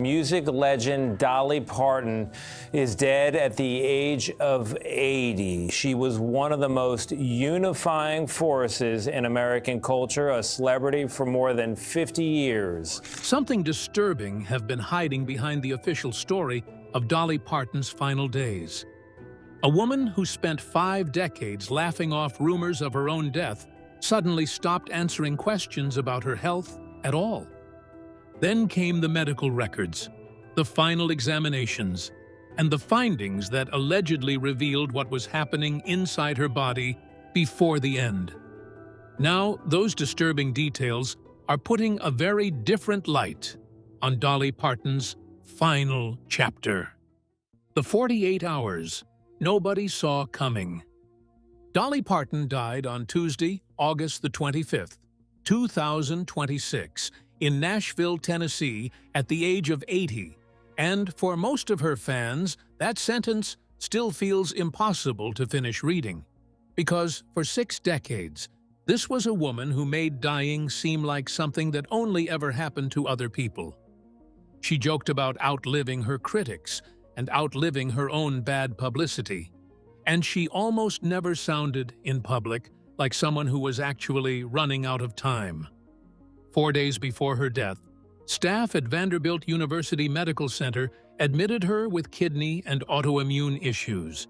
Music legend Dolly Parton is dead at the age of 80. She was one of the most unifying forces in American culture, a celebrity for more than 50 years. Something disturbing have been hiding behind the official story of Dolly Parton's final days. A woman who spent 5 decades laughing off rumors of her own death suddenly stopped answering questions about her health at all. Then came the medical records, the final examinations, and the findings that allegedly revealed what was happening inside her body before the end. Now, those disturbing details are putting a very different light on Dolly Parton's final chapter. The 48 hours nobody saw coming. Dolly Parton died on Tuesday, August the 25th, 2026, in Nashville, Tennessee, at the age of 80, and for most of her fans, that sentence still feels impossible to finish reading, because for 6 decades, this was a woman who made dying seem like something that only ever happened to other people. She joked about outliving her critics and outliving her own bad publicity, and she almost never sounded, in public, like someone who was actually running out of time. 4 days before her death, staff at Vanderbilt University Medical Center admitted her with kidney and autoimmune issues,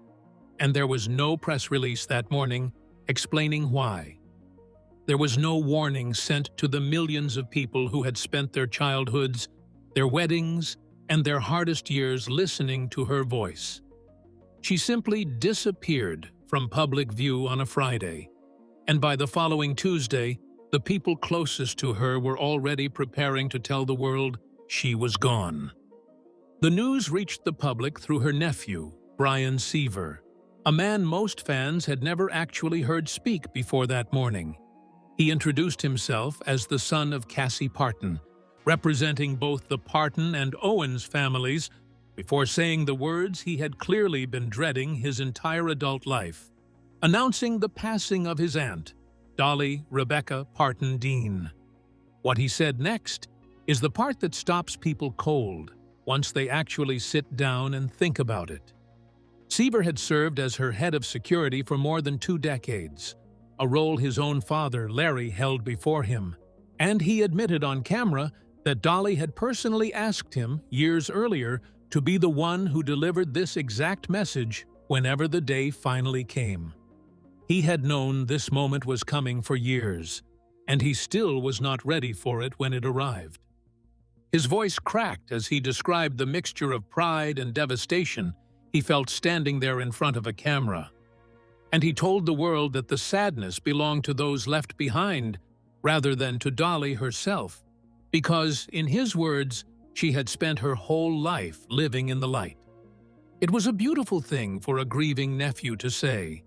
and there was no press release that morning explaining why. There was no warning sent to the millions of people who had spent their childhoods, their weddings, and their hardest years listening to her voice. She simply disappeared from public view on a Friday, and by the following Tuesday, the people closest to her were already preparing to tell the world she was gone. The news reached the public through her nephew, Brian Seaver, a man most fans had never actually heard speak before that morning. He introduced himself as the son of Cassie Parton, representing both the Parton and Owens families, before saying the words he had clearly been dreading his entire adult life, announcing the passing of his aunt, Dolly Rebecca Parton Dean. What he said next is the part that stops people cold once they actually sit down and think about it. Seaver had served as her head of security for more than 2 decades, a role his own father, Larry, held before him, and he admitted on camera that Dolly had personally asked him years earlier to be the one who delivered this exact message whenever the day finally came. He had known this moment was coming for years, and he still was not ready for it when it arrived. His voice cracked as he described the mixture of pride and devastation he felt standing there in front of a camera. And he told the world that the sadness belonged to those left behind rather than to Dolly herself, because, in his words, she had spent her whole life living in the light. It was a beautiful thing for a grieving nephew to say,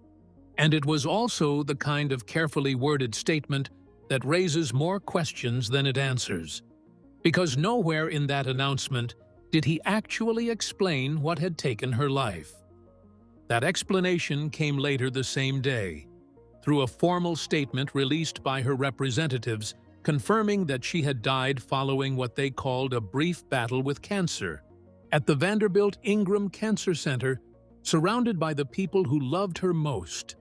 and it was also the kind of carefully worded statement that raises more questions than it answers, because nowhere in that announcement did he actually explain what had taken her life. That explanation came later the same day, through a formal statement released by her representatives confirming that she had died following what they called a brief battle with cancer at the Vanderbilt Ingram Cancer Center, surrounded by the people who loved her most.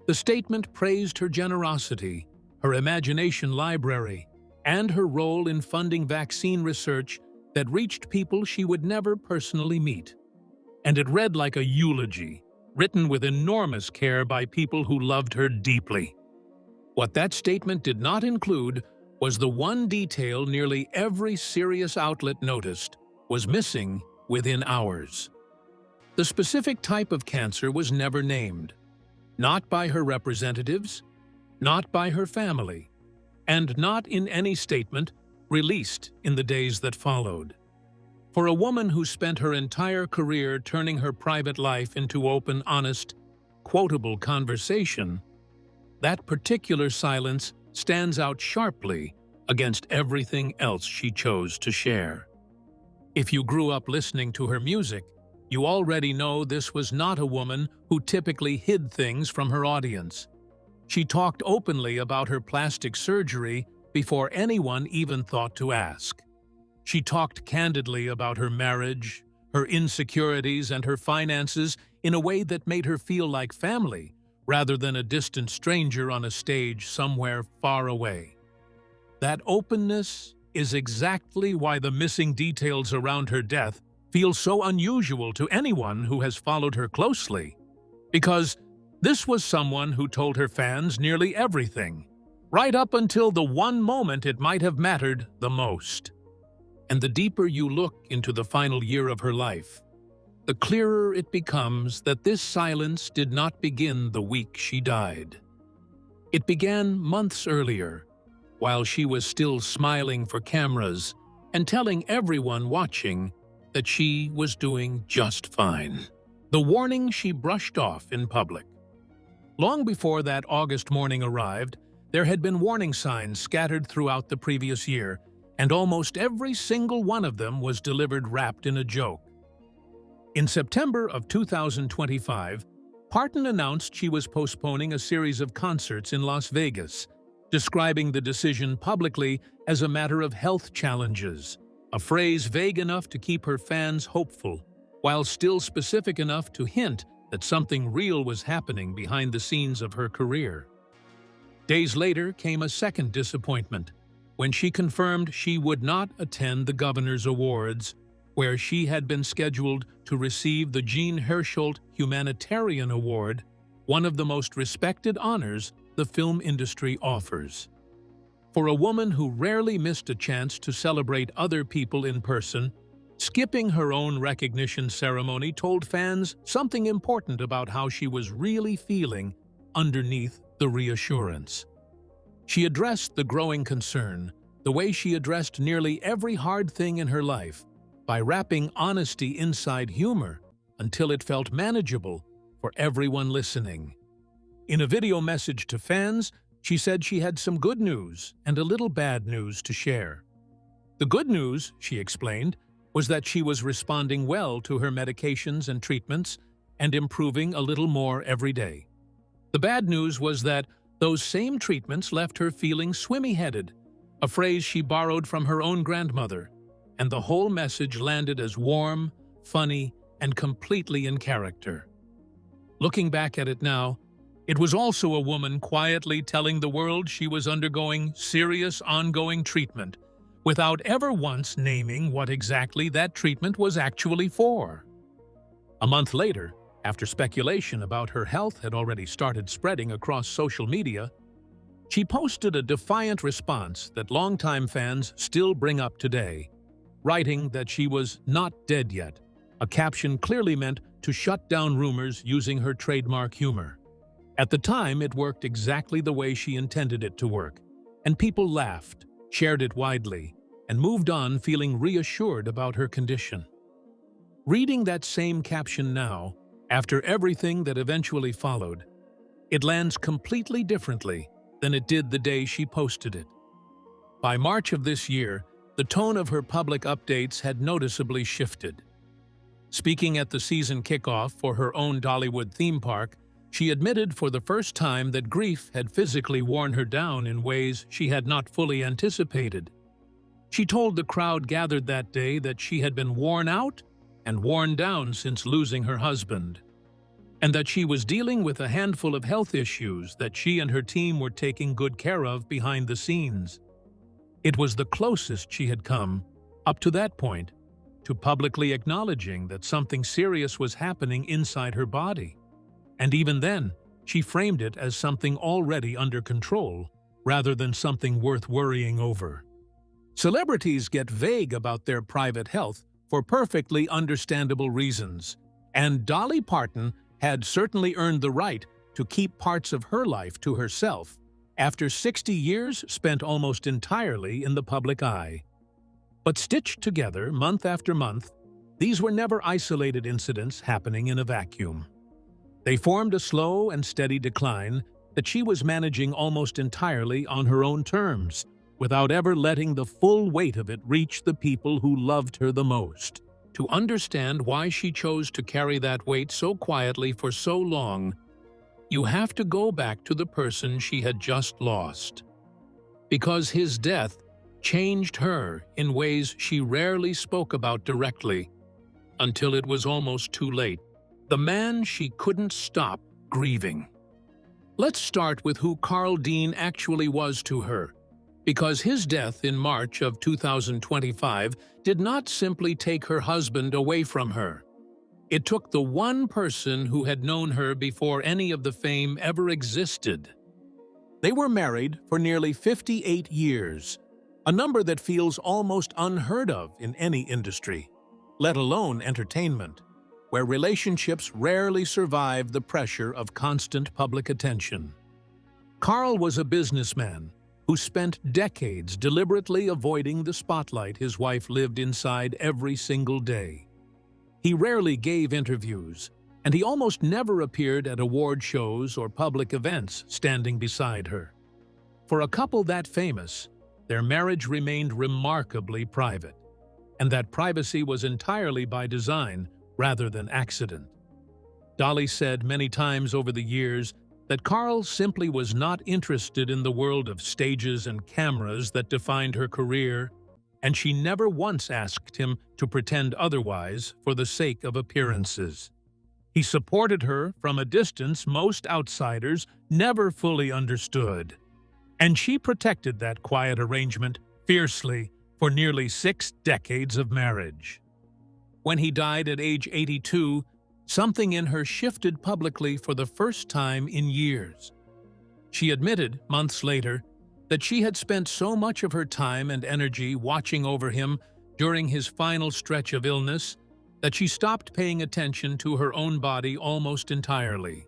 The statement praised her generosity, her imagination library, and her role in funding vaccine research that reached people she would never personally meet. And it read like a eulogy, written with enormous care by people who loved her deeply. What that statement did not include was the one detail nearly every serious outlet noticed was missing within hours. The specific type of cancer was never named. Not by her representatives, not by her family, and not in any statement released in the days that followed. For a woman who spent her entire career turning her private life into open, honest, quotable conversation, that particular silence stands out sharply against everything else she chose to share. If you grew up listening to her music, you already know this was not a woman who typically hid things from her audience. She talked openly about her plastic surgery before anyone even thought to ask. She talked candidly about her marriage, her insecurities, and her finances in a way that made her feel like family, rather than a distant stranger on a stage somewhere far away. That openness is exactly why the missing details around her death feel so unusual to anyone who has followed her closely. Because this was someone who told her fans nearly everything, right up until the one moment it might have mattered the most. And the deeper you look into the final year of her life, the clearer it becomes that this silence did not begin the week she died. It began months earlier, while she was still smiling for cameras and telling everyone watching that she was doing just fine. The warning she brushed off in public. Long before that August morning arrived, there had been warning signs scattered throughout the previous year, and almost every single one of them was delivered wrapped in a joke. In September of 2025, Parton announced she was postponing a series of concerts in Las Vegas, describing the decision publicly as a matter of health challenges, a phrase vague enough to keep her fans hopeful, while still specific enough to hint that something real was happening behind the scenes of her career. Days later came a second disappointment, when she confirmed she would not attend the Governor's Awards, where she had been scheduled to receive the Jean Hersholt Humanitarian Award, one of the most respected honors the film industry offers. For a woman who rarely missed a chance to celebrate other people in person, skipping her own recognition ceremony told fans something important about how she was really feeling underneath the reassurance. She addressed the growing concern the way she addressed nearly every hard thing in her life, by wrapping honesty inside humor until it felt manageable for everyone listening. In a video message to fans, she said she had some good news and a little bad news to share. The good news, she explained, was that she was responding well to her medications and treatments and improving a little more every day. The bad news was that those same treatments left her feeling swimmy-headed, a phrase she borrowed from her own grandmother, and the whole message landed as warm, funny, and completely in character. Looking back at it now, it was also a woman quietly telling the world she was undergoing serious ongoing treatment, without ever once naming what exactly that treatment was actually for. A month later, after speculation about her health had already started spreading across social media, she posted a defiant response that longtime fans still bring up today, writing that she was not dead yet, a caption clearly meant to shut down rumors using her trademark humor. At the time, it worked exactly the way she intended it to work, and people laughed, shared it widely, and moved on feeling reassured about her condition. Reading that same caption now, after everything that eventually followed, it lands completely differently than it did the day she posted it. By March of this year, the tone of her public updates had noticeably shifted. Speaking at the season kickoff for her own Dollywood theme park, she admitted for the first time that grief had physically worn her down in ways she had not fully anticipated. She told the crowd gathered that day that she had been worn out and worn down since losing her husband, and that she was dealing with a handful of health issues that she and her team were taking good care of behind the scenes. It was the closest she had come, up to that point, to publicly acknowledging that something serious was happening inside her body. And even then, she framed it as something already under control, rather than something worth worrying over. Celebrities get vague about their private health for perfectly understandable reasons, and Dolly Parton had certainly earned the right to keep parts of her life to herself after 60 years spent almost entirely in the public eye. But stitched together month after month, these were never isolated incidents happening in a vacuum. They formed a slow and steady decline that she was managing almost entirely on her own terms, without ever letting the full weight of it reach the people who loved her the most. To understand why she chose to carry that weight so quietly for so long, you have to go back to the person she had just lost. Because his death changed her in ways she rarely spoke about directly, until it was almost too late. The man she couldn't stop grieving. Let's start with who Carl Dean actually was to her, because his death in March of 2025 did not simply take her husband away from her. It took the one person who had known her before any of the fame ever existed. They were married for nearly 58 years, a number that feels almost unheard of in any industry, let alone entertainment, where relationships rarely survive the pressure of constant public attention. Carl was a businessman who spent decades deliberately avoiding the spotlight his wife lived inside every single day. He rarely gave interviews, and he almost never appeared at award shows or public events standing beside her. For a couple that famous, their marriage remained remarkably private, and that privacy was entirely by design rather than accident. Dolly said many times over the years that Carl simply was not interested in the world of stages and cameras that defined her career, and she never once asked him to pretend otherwise for the sake of appearances. He supported her from a distance most outsiders never fully understood, and she protected that quiet arrangement fiercely for nearly 6 decades of marriage. When he died at age 82, something in her shifted publicly for the first time in years. She admitted, months later, that she had spent so much of her time and energy watching over him during his final stretch of illness that she stopped paying attention to her own body almost entirely.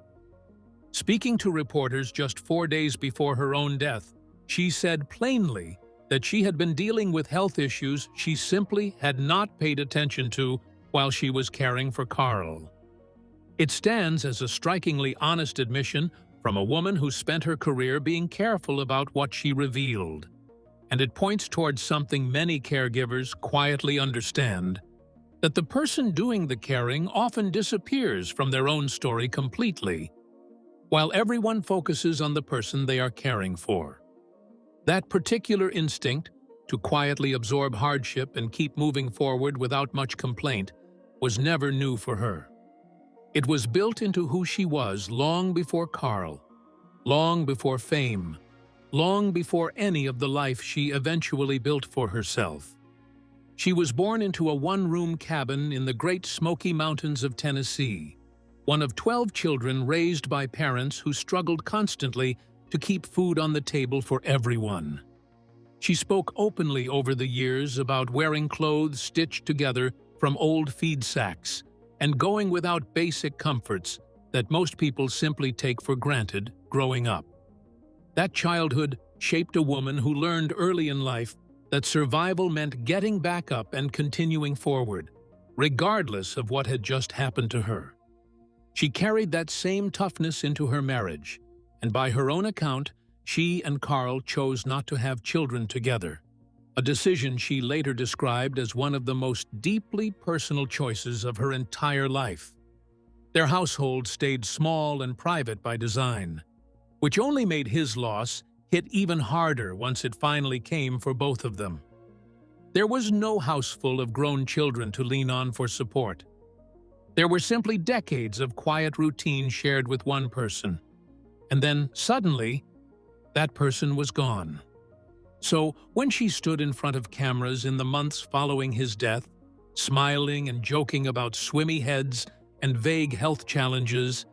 Speaking to reporters just 4 days before her own death, she said plainly that she had been dealing with health issues she simply had not paid attention to while she was caring for Carl. It stands as a strikingly honest admission from a woman who spent her career being careful about what she revealed, and it points towards something many caregivers quietly understand, that the person doing the caring often disappears from their own story completely, while everyone focuses on the person they are caring for. That particular instinct, to quietly absorb hardship and keep moving forward without much complaint, was never new for her. It was built into who she was long before Carl, long before fame, long before any of the life she eventually built for herself. She was born into a one-room cabin in the Great Smoky Mountains of Tennessee, one of 12 children raised by parents who struggled constantly to keep food on the table for everyone. She spoke openly over the years about wearing clothes stitched together from old feed sacks and going without basic comforts that most people simply take for granted growing up. That childhood shaped a woman who learned early in life that survival meant getting back up and continuing forward, regardless of what had just happened to her. She carried that same toughness into her marriage, and by her own account, she and Carl chose not to have children together, a decision she later described as one of the most deeply personal choices of her entire life. Their household stayed small and private by design, which only made his loss hit even harder once it finally came for both of them. There was no house full of grown children to lean on for support. There were simply decades of quiet routine shared with one person, and then, suddenly, that person was gone. So, when she stood in front of cameras in the months following his death, smiling and joking about swimmy heads and vague health challenges,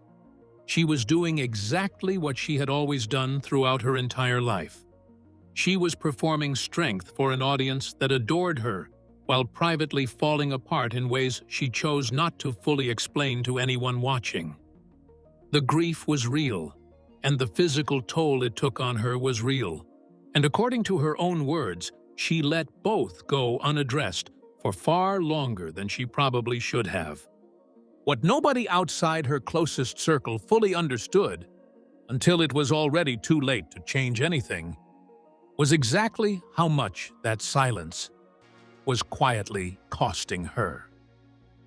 she was doing exactly what she had always done throughout her entire life. She was performing strength for an audience that adored her, while privately falling apart in ways she chose not to fully explain to anyone watching. The grief was real, and the physical toll it took on her was real. And according to her own words, she let both go unaddressed for far longer than she probably should have. What nobody outside her closest circle fully understood, until it was already too late to change anything, was exactly how much that silence was quietly costing her.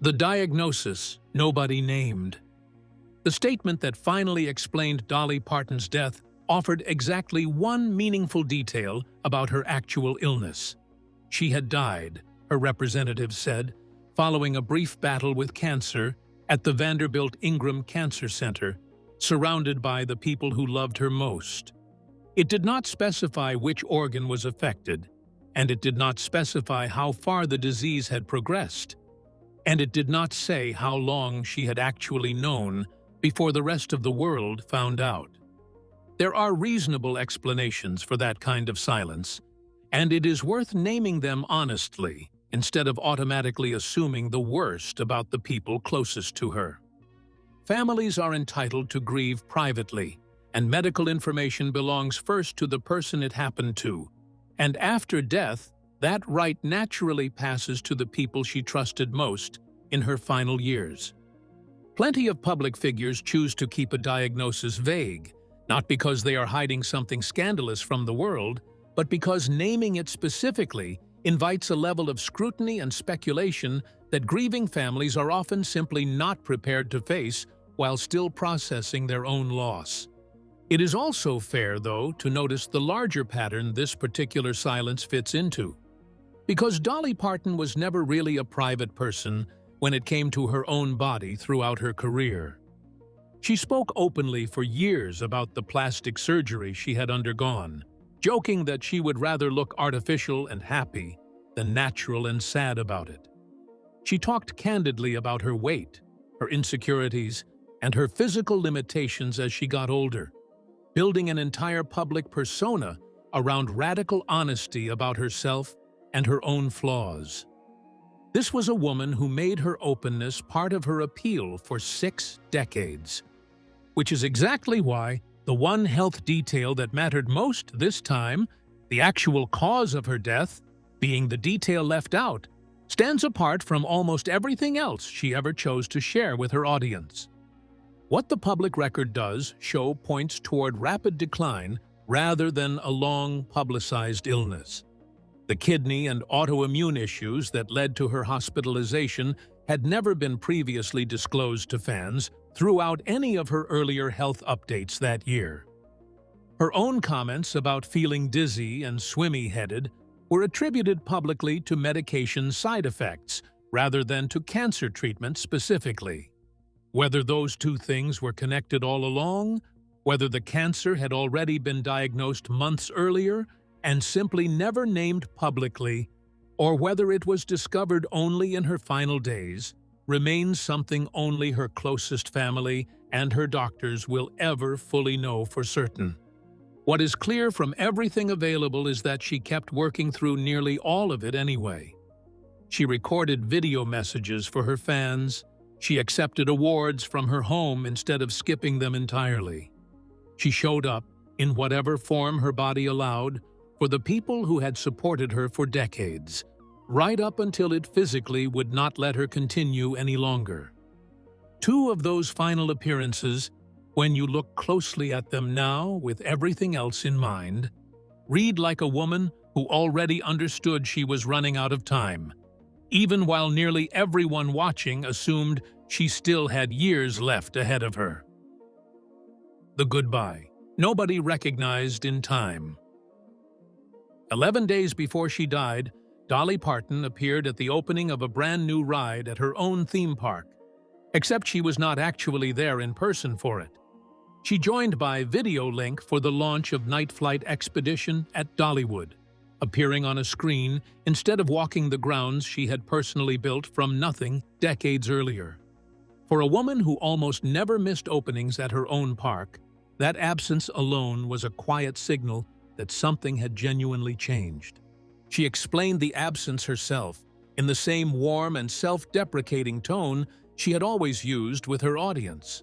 The diagnosis nobody named. The statement that finally explained Dolly Parton's death offered exactly one meaningful detail about her actual illness. She had died, her representative said, following a brief battle with cancer at the Vanderbilt Ingram Cancer Center, surrounded by the people who loved her most. It did not specify which organ was affected, and it did not specify how far the disease had progressed, and it did not say how long she had actually known before the rest of the world found out. There are reasonable explanations for that kind of silence, and it is worth naming them honestly instead of automatically assuming the worst about the people closest to her. Families are entitled to grieve privately, and medical information belongs first to the person it happened to, and after death, that right naturally passes to the people she trusted most in her final years. Plenty of public figures choose to keep a diagnosis vague, not because they are hiding something scandalous from the world, but because naming it specifically invites a level of scrutiny and speculation that grieving families are often simply not prepared to face while still processing their own loss. It is also fair, though, to notice the larger pattern this particular silence fits into. Because Dolly Parton was never really a private person when it came to her own body throughout her career. She spoke openly for years about the plastic surgery she had undergone, joking that she would rather look artificial and happy than natural and sad about it. She talked candidly about her weight, her insecurities, and her physical limitations as she got older, building an entire public persona around radical honesty about herself and her own flaws. This was a woman who made her openness part of her appeal for 6 decades, which is exactly why the one health detail that mattered most this time, the actual cause of her death, being the detail left out, stands apart from almost everything else she ever chose to share with her audience. What the public record does show points toward rapid decline rather than a long publicized illness. The kidney and autoimmune issues that led to her hospitalization had never been previously disclosed to fans throughout any of her earlier health updates that year. Her own comments about feeling dizzy and swimmy-headed were attributed publicly to medication side effects rather than to cancer treatment specifically. Whether those two things were connected all along, whether the cancer had already been diagnosed months earlier and simply never named publicly, or whether it was discovered only in her final days, remains something only her closest family and her doctors will ever fully know for certain. What is clear from everything available is that she kept working through nearly all of it anyway. She recorded video messages for her fans. She accepted awards from her home instead of skipping them entirely. She showed up, in whatever form her body allowed, for the people who had supported her for decades, right up until it physically would not let her continue any longer. 2 of those final appearances, when you look closely at them now with everything else in mind, read like a woman who already understood she was running out of time, even while nearly everyone watching assumed she still had years left ahead of her. The goodbye. Nobody recognized in time. 11 days before she died, Dolly Parton appeared at the opening of a brand new ride at her own theme park, except she was not actually there in person for it. She joined by video link for the launch of Night Flight Expedition at Dollywood, appearing on a screen instead of walking the grounds she had personally built from nothing decades earlier. For a woman who almost never missed openings at her own park, that absence alone was a quiet signal that something had genuinely changed. She explained the absence herself, in the same warm and self-deprecating tone she had always used with her audience.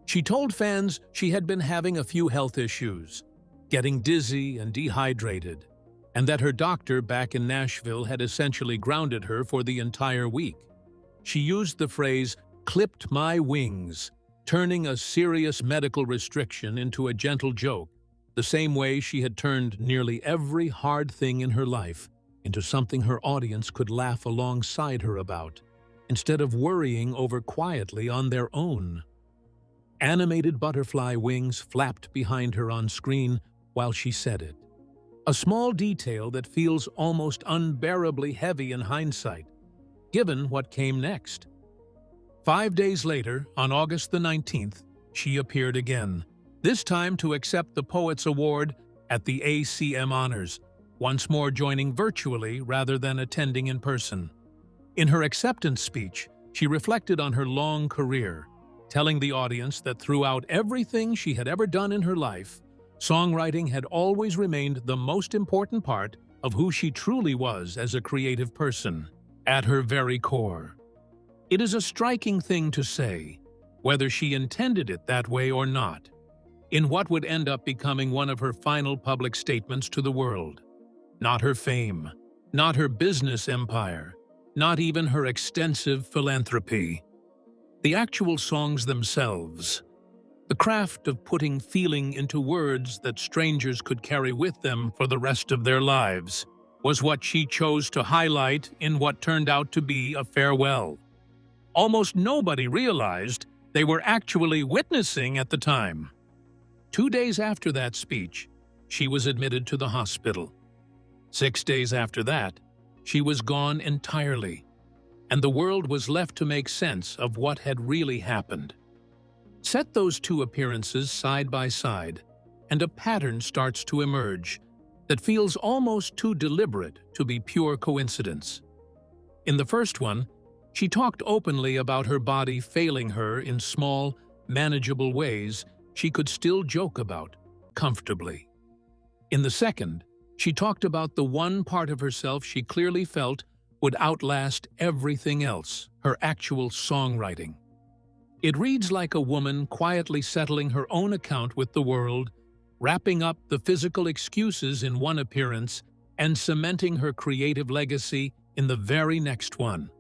She told fans she had been having a few health issues, getting dizzy and dehydrated, and that her doctor back in Nashville had essentially grounded her for the entire week. She used the phrase, "clipped my wings," turning a serious medical restriction into a gentle joke, the same way she had turned nearly every hard thing in her life into something her audience could laugh alongside her about, instead of worrying over quietly on their own. Animated butterfly wings flapped behind her on screen while she said it. A small detail that feels almost unbearably heavy in hindsight, given what came next. 5 days later, on August the 19th, she appeared again, this time to accept the Poets Award at the ACM Honors, once more joining virtually rather than attending in person. In her acceptance speech, she reflected on her long career, telling the audience that throughout everything she had ever done in her life, songwriting had always remained the most important part of who she truly was as a creative person, at her very core. It is a striking thing to say, whether she intended it that way or not, in what would end up becoming one of her final public statements to the world. Not her fame, not her business empire, not even her extensive philanthropy. The actual songs themselves, the craft of putting feeling into words that strangers could carry with them for the rest of their lives, was what she chose to highlight in what turned out to be a farewell. Almost nobody realized they were actually witnessing at the time. 2 days after that speech, she was admitted to the hospital. 6 days after that, she was gone entirely, and the world was left to make sense of what had really happened. Set those two appearances side by side, and a pattern starts to emerge that feels almost too deliberate to be pure coincidence. In the first one, she talked openly about her body failing her in small, manageable ways she could still joke about, comfortably. In the second, she talked about the one part of herself she clearly felt would outlast everything else, her actual songwriting. It reads like a woman quietly settling her own account with the world, wrapping up the physical excuses in one appearance and cementing her creative legacy in the very next one,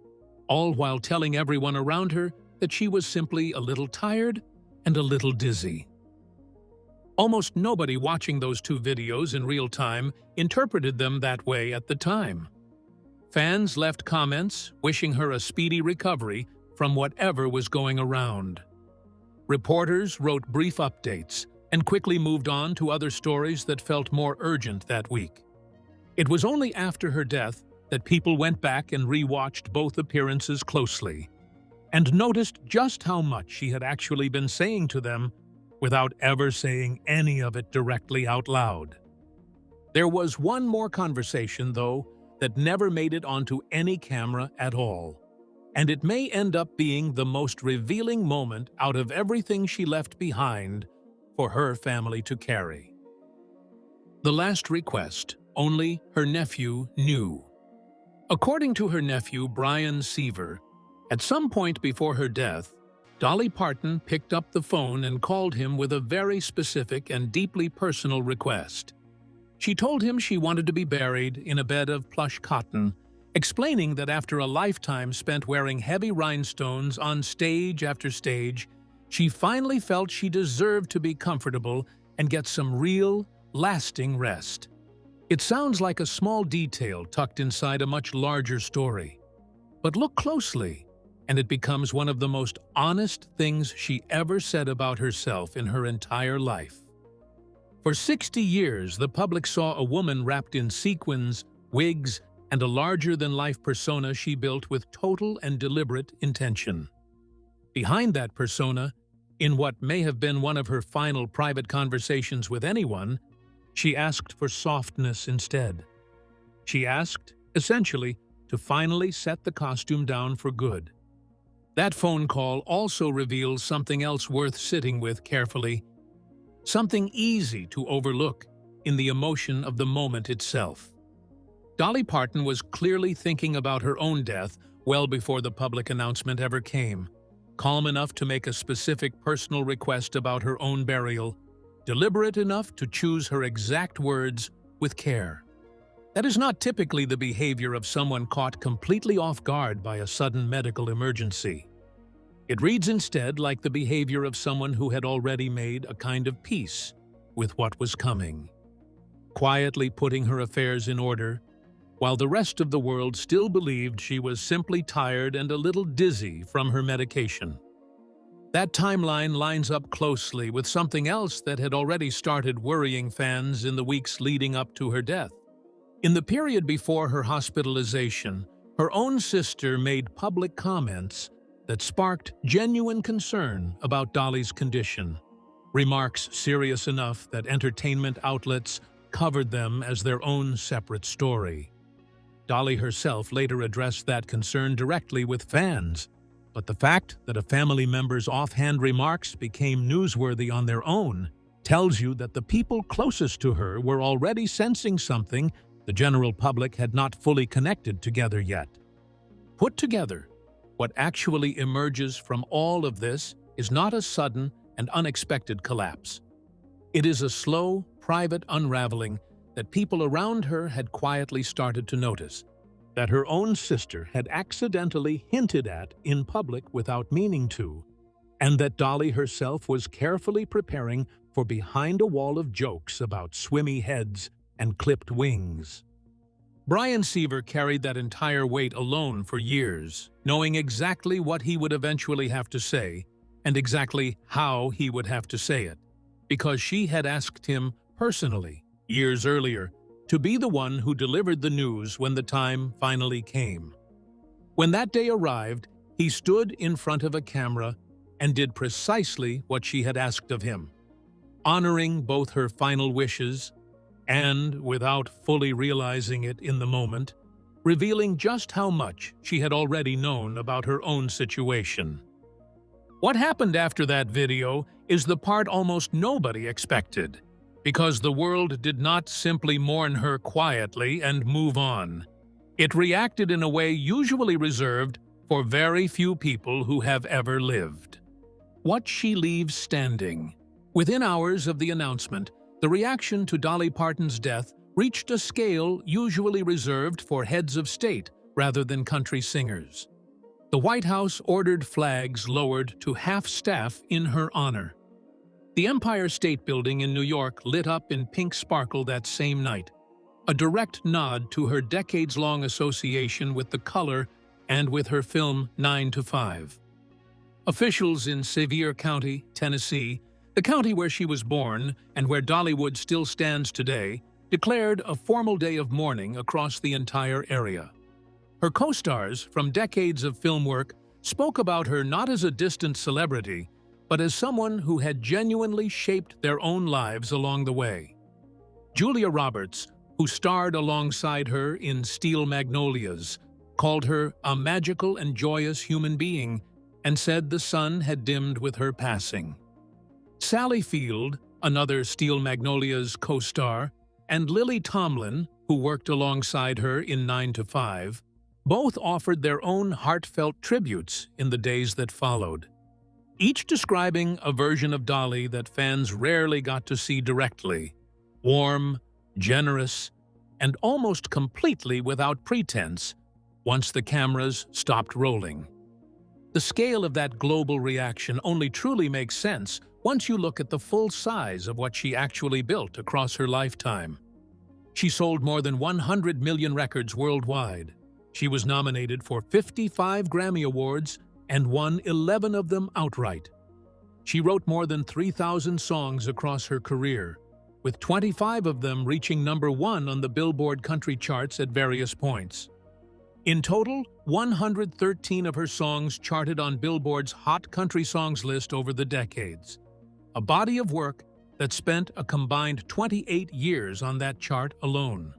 all while telling everyone around her that she was simply a little tired and a little dizzy. Almost nobody watching those two videos in real time interpreted them that way at the time. Fans left comments wishing her a speedy recovery from whatever was going around. Reporters wrote brief updates and quickly moved on to other stories that felt more urgent that week. It was only after her death that people went back and re-watched both appearances closely and noticed just how much she had actually been saying to them without ever saying any of it directly out loud. There was one more conversation, though, that never made it onto any camera at all, and it may end up being the most revealing moment out of everything she left behind for her family to carry. The last request only her nephew knew. According to her nephew, Brian Seaver, at some point before her death, Dolly Parton picked up the phone and called him with a very specific and deeply personal request. She told him she wanted to be buried in a bed of plush cotton, explaining that after a lifetime spent wearing heavy rhinestones on stage after stage, she finally felt she deserved to be comfortable and get some real, lasting rest. It sounds like a small detail tucked inside a much larger story. But look closely, and it becomes one of the most honest things she ever said about herself in her entire life. For 60 years, the public saw a woman wrapped in sequins, wigs, and a larger-than-life persona she built with total and deliberate intention. Behind that persona, in what may have been one of her final private conversations with anyone, she asked for softness instead. She asked, essentially, to finally set the costume down for good. That phone call also reveals something else worth sitting with carefully, something easy to overlook in the emotion of the moment itself. Dolly Parton was clearly thinking about her own death well before the public announcement ever came, calm enough to make a specific personal request about her own burial, deliberate enough to choose her exact words with care. That is not typically the behavior of someone caught completely off guard by a sudden medical emergency. It reads instead like the behavior of someone who had already made a kind of peace with what was coming, quietly putting her affairs in order, while the rest of the world still believed she was simply tired and a little dizzy from her medication. That timeline lines up closely with something else that had already started worrying fans in the weeks leading up to her death. In the period before her hospitalization, her own sister made public comments that sparked genuine concern about Dolly's condition. Remarks serious enough that entertainment outlets covered them as their own separate story. Dolly herself later addressed that concern directly with fans, but the fact that a family member's offhand remarks became newsworthy on their own tells you that the people closest to her were already sensing something the general public had not fully connected together yet. Put together, what actually emerges from all of this is not a sudden and unexpected collapse. It is a slow, private unraveling that people around her had quietly started to notice, that her own sister had accidentally hinted at in public without meaning to, and that Dolly herself was carefully preparing for behind a wall of jokes about swimmy heads and clipped wings. Brian Seaver carried that entire weight alone for years, knowing exactly what he would eventually have to say and exactly how he would have to say it, because she had asked him personally, years earlier, to be the one who delivered the news when the time finally came. When that day arrived, he stood in front of a camera and did precisely what she had asked of him, honoring both her final wishes and, without fully realizing it in the moment, revealing just how much she had already known about her own situation. What happened after that video is the part almost nobody expected, because the world did not simply mourn her quietly and move on. It reacted in a way usually reserved for very few people who have ever lived. What she leaves standing. Within hours of the announcement, the reaction to Dolly Parton's death reached a scale usually reserved for heads of state rather than country singers. The White House ordered flags lowered to half-staff in her honor. The Empire State Building in New York lit up in pink sparkle that same night, a direct nod to her decades-long association with the color and with her film 9 to 5. Officials in Sevier County, Tennessee, the county where she was born and where Dollywood still stands today, declared a formal day of mourning across the entire area. Her co-stars from decades of film work spoke about her not as a distant celebrity, but as someone who had genuinely shaped their own lives along the way. Julia Roberts, who starred alongside her in Steel Magnolias, called her a magical and joyous human being and said the sun had dimmed with her passing. Sally Field, another Steel Magnolias co-star, and Lily Tomlin, who worked alongside her in 9 to 5, both offered their own heartfelt tributes in the days that followed, each describing a version of Dolly that fans rarely got to see directly: warm, generous, and almost completely without pretense once the cameras stopped rolling. The scale of that global reaction only truly makes sense once you look at the full size of what she actually built across her lifetime. She sold more than 100 million records worldwide. She was nominated for 55 Grammy Awards and won 11 of them outright. She wrote more than 3,000 songs across her career, with 25 of them reaching #1 on the Billboard country charts at various points. In total, 113 of her songs charted on Billboard's Hot Country Songs list over the decades, a body of work that spent a combined 28 years on that chart alone.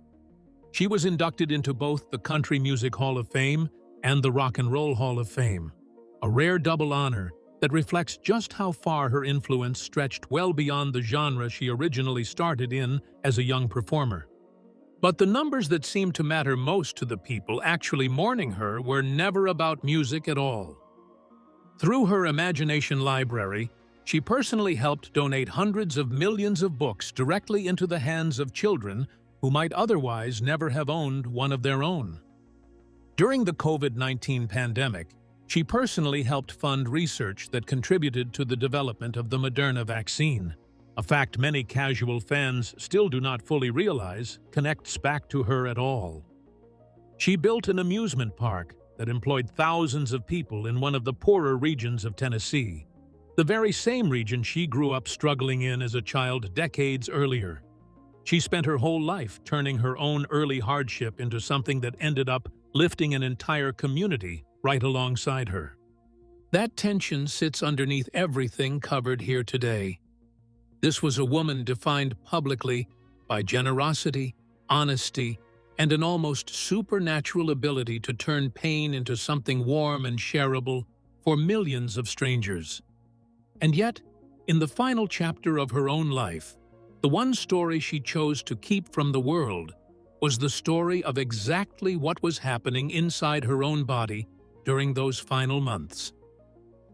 She was inducted into both the Country Music Hall of Fame and the Rock and Roll Hall of Fame, a rare double honor that reflects just how far her influence stretched well beyond the genre she originally started in as a young performer. But the numbers that seemed to matter most to the people actually mourning her were never about music at all. Through her imagination library, she personally helped donate hundreds of millions of books directly into the hands of children who might otherwise never have owned one of their own. During the COVID-19 pandemic, she personally helped fund research that contributed to the development of the Moderna vaccine, a fact many casual fans still do not fully realize connects back to her at all. She built an amusement park that employed thousands of people in one of the poorer regions of Tennessee, the very same region she grew up struggling in as a child decades earlier. She spent her whole life turning her own early hardship into something that ended up lifting an entire community right alongside her. That tension sits underneath everything covered here today. This was a woman defined publicly by generosity, honesty, and an almost supernatural ability to turn pain into something warm and shareable for millions of strangers. And yet, in the final chapter of her own life, the one story she chose to keep from the world was the story of exactly what was happening inside her own body during those final months.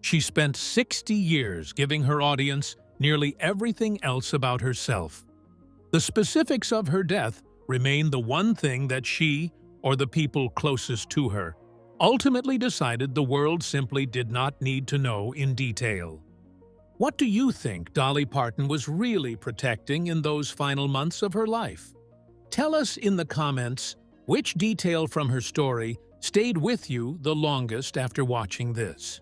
She spent 60 years giving her audience nearly everything else about herself. The specifics of her death remain the one thing that she, or the people closest to her, ultimately decided the world simply did not need to know in detail. What do you think Dolly Parton was really protecting in those final months of her life? Tell us in the comments which detail from her story stayed with you the longest after watching this.